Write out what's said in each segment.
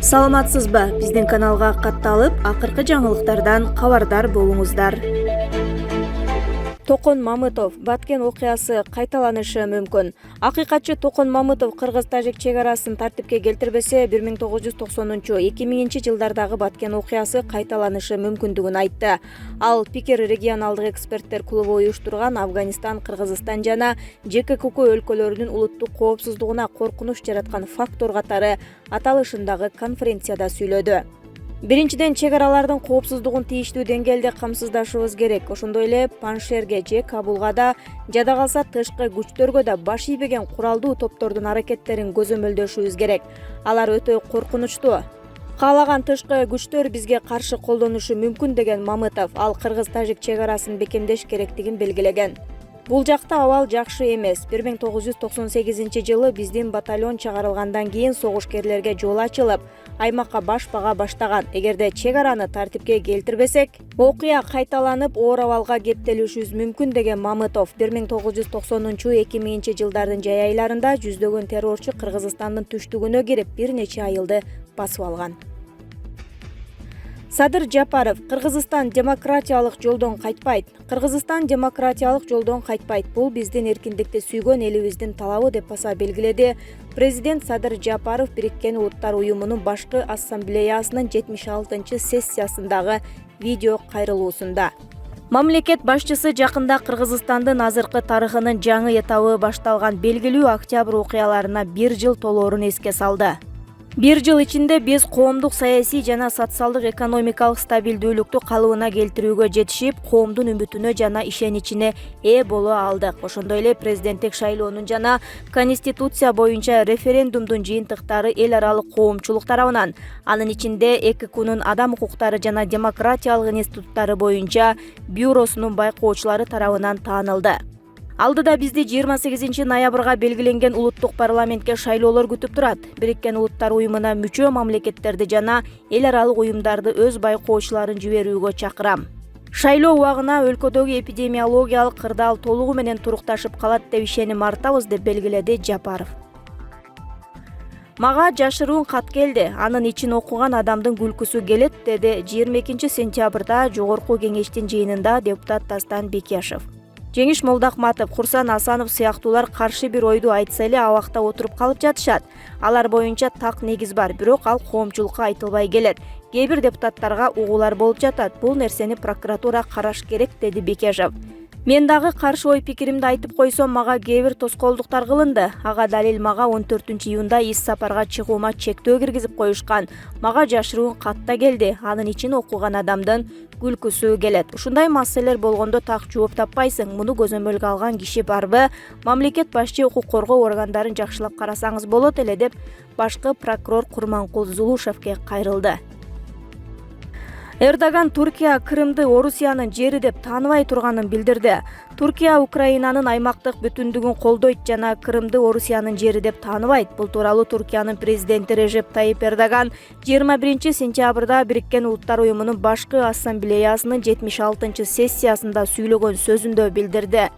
Саламатсызбы? Биздин каналга катталып, акыркы жаңылыктардан кабардар болуңуздар. Токон Мамытов Баткен окуясы кайталанышы мүмкүн. Акыйкатчы Токон Мамытов кыргыз-тажик чек арасын тартипке келтирбесе, 1990-2000 жылдардагы Баткен окуясы кайталанышы мүмкүндүгүн айтты. Ал пикир регионалдык эксперттер клубу уюштурган Афганистан, Кыргызстан жана ЖКК өлкөлөрүнүн улуттук коопсуздугуна коркунуч жараткан фактор катары аталышындагы конференцияда сүйлөдү. Биринчиден, чек аралардын коопсуздугун тийиштүү деңгээлде камсыздашыбыз керек. Ошондой эле Паншерге же Кабулга да, жада калса тышкы күчтөргө да баш ийбеген куралдуу топтордун аракеттерин көзөмөлдөшүбүз керек. Алар өтө коркунучтуу. Каалаган тышкы күчтөр бизге каршы колдонушу мүмкүн деген Мамытов, ал кыргыз-тажик чек арасын бекемдеш керектигин белгилеген. Бул жакта абал жакшы эмес. 1998 жылы биздин батальон чыгарылгандан кийин согушкерлерге жол ачылып, аймакка баш бага баштаган. Эгерде чек араны тартипке келтирбесек, окуя кайталанып, оор абалга кептелишибиз мүмкүн деген Мамытов 1990-2000 жылдардын жай айларында жүздөгөн террорчу Кыргызстандын түштүгүнө кирип, бир нече айылды басып алган. Садыр Жапаров: Кыргызстан демократиялык жолдон кайтпайт. Кыргызстан демократиялык жолдон кайтпайт. Бул биздин эркиндикти сүйгөн элибиздин талабы деп баса белгиледи президент Садыр Жапаров Бириккен Улуттар Уюмунун башкы ассамблеясынын 76-сессиясындагы видео кайрылуусунда. Мамлекет башчысы жакында Кыргызстандын азыркы тарыхынын жаңы этабы башталган белгилүү октябрь окуяларына 1 жыл толоорун эске салды. 1 жыл ичинде биз коомдук саясий жана социалдык экономикалык стабилдүүлүктү калыбына келтирүүгө жетишип, коомдун үмүтүнө жана ишеничине ээ боло алдык. Ошондой эле президенттик шайлоонун жана конституция боюнча референдумдун жыйынтыктары эл аралык коомчулук тарабынан, анын ичинде ЭККнун адам укуктары жана демократиялык институттары боюнча бюросунун байкоочулары тарабынан таанылды. Алдыда бизди 28 ноябрга белгиленген улуттук парламентке шайлоолор күтүп турат. Бириккен Улуттар Уюмуна мүчө мамлекеттерди жана эл аралык уюмдарды өз байкоочуларын жиберүүгө чакырам. Шайлоо убагына өлкөдөгү эпидемиологиялык кырдаал толугу менен турукташып калат деп ишеним артабыз, деп белгиледи Жапаров. Мага жашыруун кат келди. Анын ичин окуган адамдын күлкүсү келет, деди 22 сентябрда Жогорку кеңештин жыйынында депутат Дастан Бекешев. Жеңиш Молдахматов, Курсан Асанов сыяктуулар каршы бир ойду айтса эле абакта отуруп калып жатышат. Алар боюнча так негиз бар, бирок ал коомчулукка айтылбай келет. Кээ бир депутаттарга угуулар болуп жатат. Бул нерсени прокуратура караш керек, деди Бекешев. Мен дагы каршы ой пикиримди айтып койсом, мага кээ бир тоскоолдуктар кылынды. Ага далил мага 14-июнда ис сапарга чыгуума чектөө киргизип коюшкан. Мага жашыруун катта келди. Анын ичин окуган адамдын күлкүсү келет. Ушундай маселелер болгондо так жооп таппайсың. Муну көзөмөлгө алган киши барбы? Мамлекет башчы укук коргоо органдарын жакшылап карасаңыз болот эле, деп башкы прокурор Курманкул Зулушевке кайрылды. Эрдоган Туркия Крымды Орусиянын жери деп тааныбай турганын билдирди. Туркия Украинанын аймактык бүтүндүгүн колдойт жана Крымды Орусиянын жери деп тааныбайт. Бул тууралуу Туркиянын президенти Режеп Тайип Эрдоган 21 сентябрда Бириккен Улуттар Уюмунун башкы ассамблеясынын 76-сессиясында сүйлөгөн сөзүндө билдирди.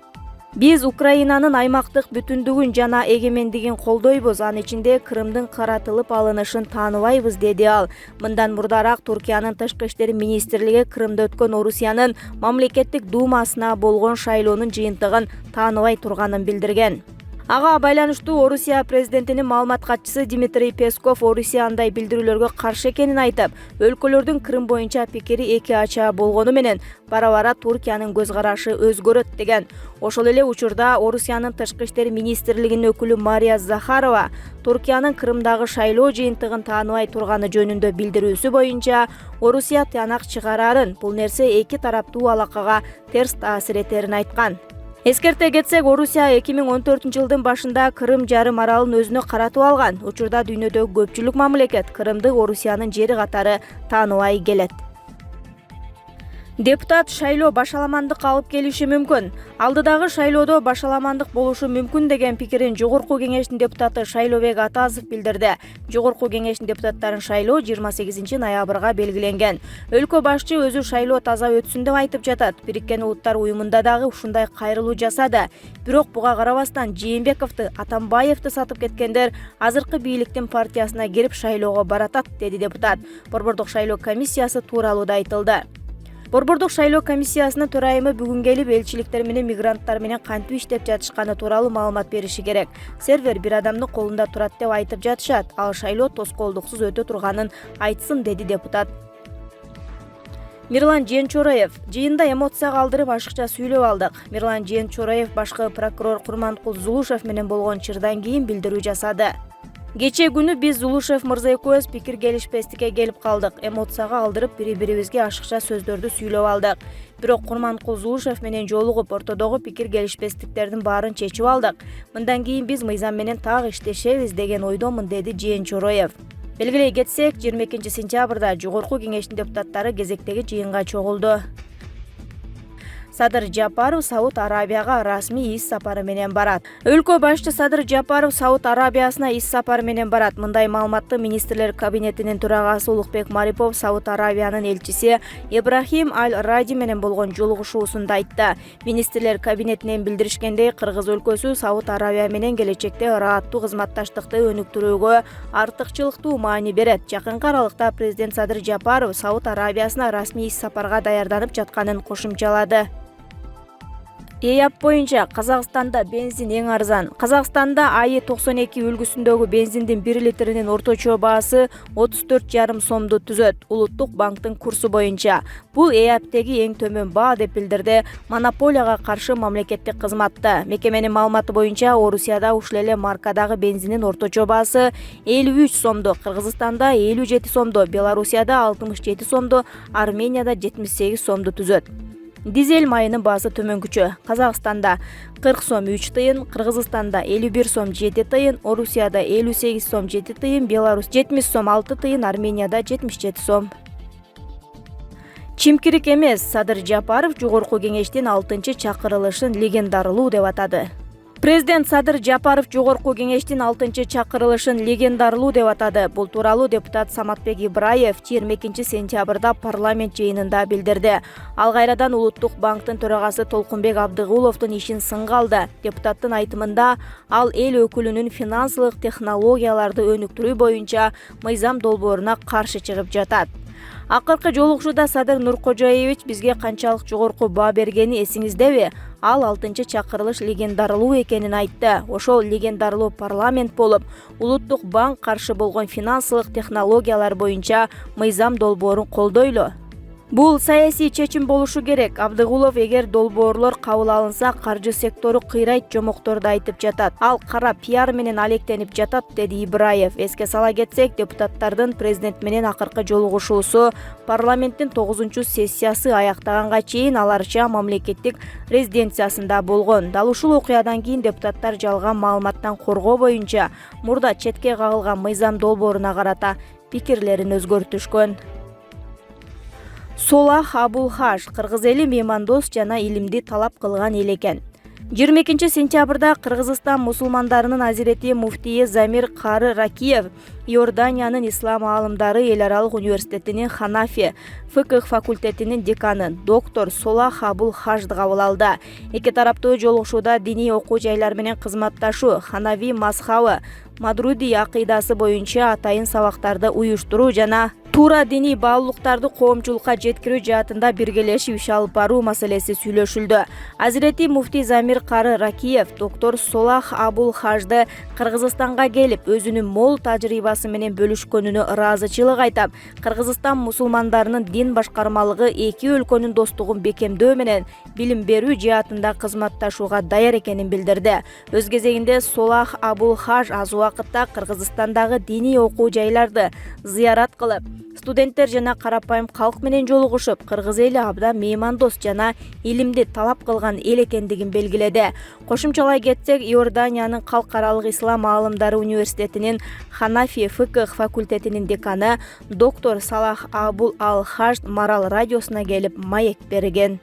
Биз Украинанын аймактык бүтүндүгүн жана эгемендигин колдойбуз, анын ичинде Крымдын каратылып алынышын тааныбайбыз, деди ал. Мындан мурдараак Туркиянын тышкы иштер министрлиги Крымда өткөн Орусиянын мамлекеттик думасына болгон шайлоонун жыйынтыгын тааныбай турганын билдирген. Ага байланыштуу Орусия президентинин маалымат катчысы Дмитрий Песков Орусия андай билдирүүлөргө каршы экенин айтып, өлкөлөрдүн Крым боюнча пикири эки ача болгону менен бара-бара Туркиянын көз карашы өзгөрөт деген. Ошол эле учурда Орусиянын тышкы иштер министрлигинин өкүлү Мария Захарова Туркиянын Крымдагы шайлоо жыйынтыгын тааныбай турганы жөнүндө билдирүүсү боюнча Орусия тыянак чыгарарын, бул нерсе эки тараптуу алакага терс таасир этерин айткан. Эскерте кетсек, Орусия 2014 жылдын башында Крым жарым аралын өзүнө каратып алган. Учурда дүйнөдөгү көпчүлүк мамлекет Крымды Орусиянын жери катары тааныбай келет. Депутат шайлоо башаламандык алып келиши мүмкүн. Алдыдагы шайлоодо башаламандык болушу мүмкүн деген пикирин Жогорку кеңештин депутаты Шайлообек Атазов билдирди. Жогорку кеңештин депутаттарын шайлоо 28 ноябрга белгиленген. Өлкө башчы өзү шайлоо таза өтсүн деп айтып жатат. Бириккен Улуттар уюмунда дагы ушундай кайрылуу жасады. Бирок буга карабастан Жээнбековду, Атамбаевди сатып кеткендер азыркы бийликтин партиясына кирип шайлоого баратат, деди депутат. Борбордук шайлоо комиссиясы тууралуу да айтылды. Борбордук шайлоо комиссиясынын төрайымы бүгүн келип элчиликтер менен мигранттар менен кантип иштеп жатышканы тууралуу маалымат бериши керек. Сервер бир адамдын колунда турат деп айтып жатышат. Ал шайлоо тоскоолдуксуз өтө турганын айтсын, деди депутат. Мирлан Жээнчороев жыйында эмоцияга алдырып ашыкча сүйлөп алдык. Мирлан Жээнчороев башкы прокурор Курманкул Зулушев менен болгон чырдан кийин билдирүү жасады. Кечээ күнү биз Зулушев мырза экөөбүз пикир келишпестикке келип калдык. Эмоцияга алдырып бири-бирибизге ашыкча сөздөрдү сүйлөп алдык. Бирок Курманкул Зулушев менен жолугуп ортодогу пикир келишпестиктердин баарын чечип алдык. Мындан кийин биз мыйзам менен так иштешебиз деген ойдомун, деди Жээнчороев. Белгилей кетсек, 22 сентябрда Жогорку кеңештин депутаттары кезектеги жыйынга чогулду. Садыр Жапаров Сауд Арабияга расмий ис сапары менен барат. Өлкө башчы Садыр Жапаров Сауд Арабиясына ис сапары менен барат. Мындай маалыматты министрлер кабинетинин төрагасы Улукбек Марипов Сауд Арабиянын элчиси Ибрахим Аль-Ради менен болгон жолугушуусунда айтты. Министрлер кабинетинен билдиришкендей, Кыргыз өлкөсү Сауд Арабия менен келечекте ырааттуу кызматташтыкты өнүктүрүүгө артыкчылыктуу маани берет. Жакынкы аралыкта президент Садыр Жапаров Сауд Арабиясына расмий ис сапарга даярданып жатканын кошумчалады. ЭЯП боюнча Казакстанда бензин эң арзан. Казакстанда АИ 92 үлгүсүндөгү бензиндин 1 литринин орточо баасы 34,5 сомду түзөт. Улуттук банктын курсу боюнча бул ЭЯПтеги эң төмөн баа деп билдирди монополияга каршы мамлекеттик кызматта. Мекеменин маалыматы боюнча Орусияда ушул эле маркадагы бензиндин орточо баасы 53 сомду, Кыргызстанда 57 сомду, Белоруссияда 67 сомду, Арменияда 78 сомду түзөт. Дизель майынын баасы төмөнкүчө. Казакстанда 40 сом 3 тыйын, Кыргызстанда 51 сом 7 тыйын, Орусияда 58 сом 7 тыйын, Беларусь 70 сом 6 тыйын, Арменияда 77 сом. Чимкирик эмес, Садыр Жапаров Жогорку кеңештин 6-чакырылышын легендарылуу деп атады. Президент Садыр Жапаров Жогорку кеңештин 6-чакырылышын легендарылуу деп атады. Бул тууралуу депутат Саматбек Ибраев 22 сентябрда парламент жыйынында билдирди. Ал кайрадан Улуттук банктын төрагасы Толкунбек Абдыгуловдун ишин сынга алды. Депутаттын айтымында, ал эл өкүлүнүн финансылык технологияларды өнүктүрүү боюнча мыйзам долбооруна каршы чыгып жатат. Акыркы жолугушууда Садыр Нуркожоевич бизге канчалык жогорку баа бергени эсиңиздеби? Ал 6-чакырылыш легендарылуу экенин айтты. Ошол легендарылуу парламент болуп, Улуттук банк каршы болгон финансылык технологиялар боюнча мыйзам долбоорун колдойлу. Бул саясий чечим болушу керек. Абдыгулов эгер долбоорлор кабыл алынса, каржы сектору кыйрайт жомокторду айтып жатат. Ал кара пиар менен алектенип жатат, деди Ибраев. Эске сала кетсек, депутаттардын президент менен акыркы жолугушуусу парламенттин 9-сессиясы аяктаганга чейин аларча мамлекеттик резиденциясында болгон. Дал ушул окуядан кийин депутаттар жалган маалыматтан коргоо боюнча мурда четке кагылган мыйзам долбооруна карата пикирлерин өзгөртүшкөн. Солах Абулхаж кыргыз эли меймандос жана илимди талап кылган эл экен. 22 сентябрда Кыргызстан мусулмандарынын азирети муфтийи Замир Кары Ракиев Иорданиянын ислам аалымдары эл аралык университетинин Ханафи фыкых факультетинин деканы доктор Солах Абулхажды кабыл алды. Эки тараптуу жолугушууда диний окуу жайлар менен кызматташуу, Ханави мазхабы, Мадруди акыйдасы боюнча атайын сабактарды уюштуруу жана туура диний баалуулуктарды коомчулукка жеткирүү жаатында биргелешип иш алып баруу маселеси сүйлөшүлдү. Азирети муфтий Замир Кары Ракиев доктор Солах Абулхажды Кыргызстанга келип, өзүнүн мол тажрыйбасы менен бөлүшкөнүнө ыраазычылык айтып, Кыргызстан мусулмандарынын дин башкармалыгы эки өлкөнүн достугун бекемдөө менен билим берүү жаатында кызматташууга даяр экенин билдирди. Өз кезегинде Солах Абулхаж аз убакытта Кыргызстандагы диний окуу жайларды зыярат кылып, студенттер жана карапайым калк менен жолугушуп, кыргыз эли абдан меймандос жана илимди талап кылган эл экендигин белгиледи. Кошумчалай кетсек, Иорданиянын Калкаралык ислам аалымдары университетинин Ханафи фыкых факультетинин деканы доктор Салах Абул Ал-Хажд Марал радиосуна келип маек берген.